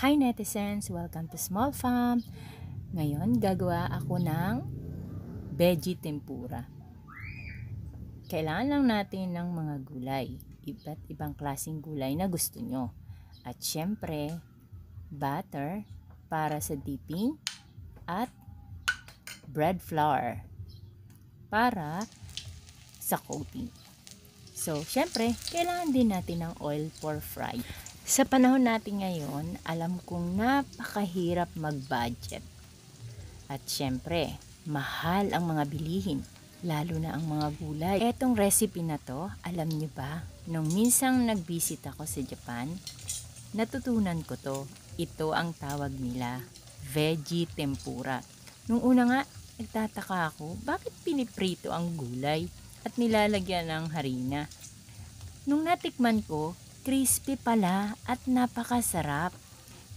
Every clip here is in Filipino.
Hi netizens! Welcome to Small Farm. Ngayon, gagawa ako ng veggie tempura. Kailangan lang natin ng mga gulay. Iba't ibang klaseng gulay na gusto nyo. At syempre, butter para sa dipping at bread flour para sa coating. So, syempre, kailangan din natin ng oil for fry. Sa panahon natin ngayon, alam kong napakahirap mag-budget. At syempre, mahal ang mga bilihin, lalo na ang mga gulay. Etong recipe na to, alam nyo ba, nung minsang nag-visit ako sa Japan, natutunan ko to. Ito ang tawag nila, veggie tempura. Nung una nga, nagtataka ako, bakit piniprito ang gulay at nilalagyan ng harina? Nung natikman ko, crispy pala at napakasarap.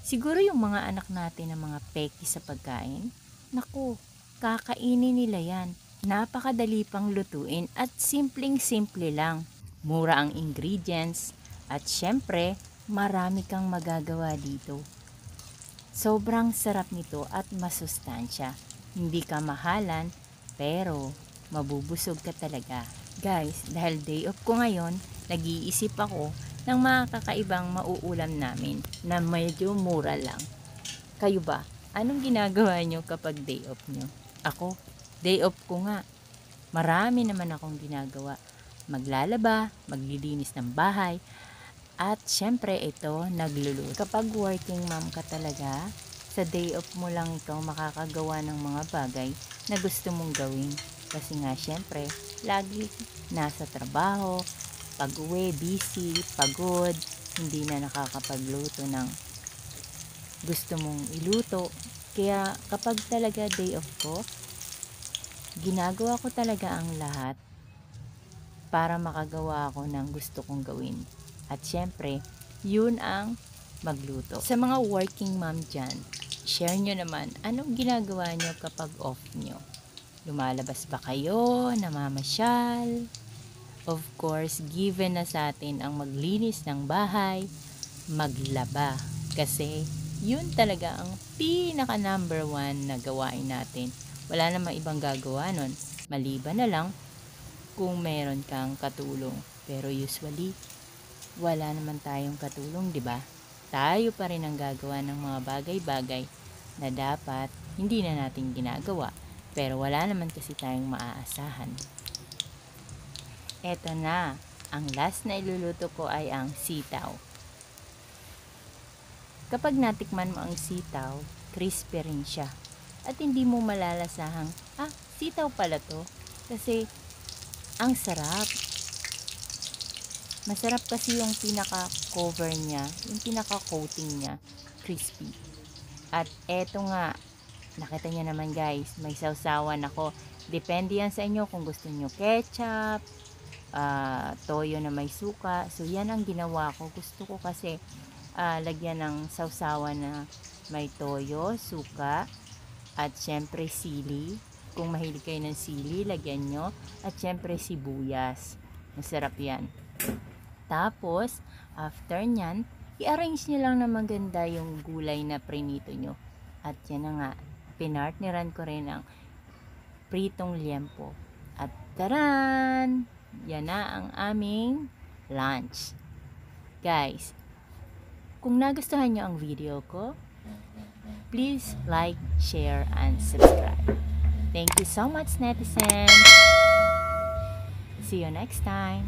Siguro yung mga anak natin na mga peki sa pagkain, naku, kakainin nila yan. Napakadali pang lutuin at simpleng-simple lang. Mura ang ingredients at syempre, marami kang magagawa dito. Sobrang sarap nito at masustansya. Hindi ka mahalan, pero mabubusog ka talaga. Guys, dahil day off ko ngayon, nag-iisip ako ng mga kakaibang mauulam namin na medyo mura lang. Kayo ba? Anong ginagawa nyo kapag day off nyo? Ako, day off ko nga. Marami naman akong ginagawa. Maglalaba, maglilinis ng bahay, at syempre ito, nagluluto. Kapag working mom ka talaga, sa day off mo lang ikaw makakagawa ng mga bagay na gusto mong gawin. Kasi nga syempre, lagi nasa trabaho, pag-uwi, busy, pagod, hindi na nakakapagluto ng gusto mong iluto. Kaya kapag talaga day off ko, ginagawa ko talaga ang lahat para makagawa ako ng gusto kong gawin. At syempre, yun ang magluto. Sa mga working mom dyan, share nyo naman anong ginagawa nyo kapag off nyo. Lumalabas ba kayo, namamasyal? Of course, given na sa atin ang maglinis ng bahay, maglaba. Kasi yun talaga ang pinaka number 1 na gawain natin. Wala namang ibang gagawa nun. Maliban na lang kung meron kang katulong. Pero usually, wala naman tayong katulong, di ba? Tayo pa rin ang gagawa ng mga bagay-bagay na dapat hindi na natin ginagawa. Pero wala naman kasi tayong maaasahan. Eto na, ang last na iluluto ko ay ang sitaw. Kapag natikman mo ang sitaw, crispy rin siya. At hindi mo malalasahang, sitaw pala to. Kasi, ang sarap. Masarap kasi yung pinaka-cover niya, yung pinaka-coating niya, crispy. At eto nga, nakita niyo naman guys, may sausawan ako. Depende yan sa inyo kung gusto niyo ketchup, toyo na may suka. So yan ang ginawa ko. Gusto ko kasi lagyan ng sausawan na may toyo, suka, at syempre sili. Kung mahilig kayo ng sili, lagyan nyo. At syempre sibuyas. Masarap yan. Tapos after nyan, i-arrange nyo lang na maganda yung gulay na prinito nyo. At yan na nga, pinartneran ko rin ang pritong liempo. At taran! Yan na ang aming lunch. Guys, kung nagustuhan nyo ang video ko, please like, share, and subscribe. Thank you so much, netizens. See you next time.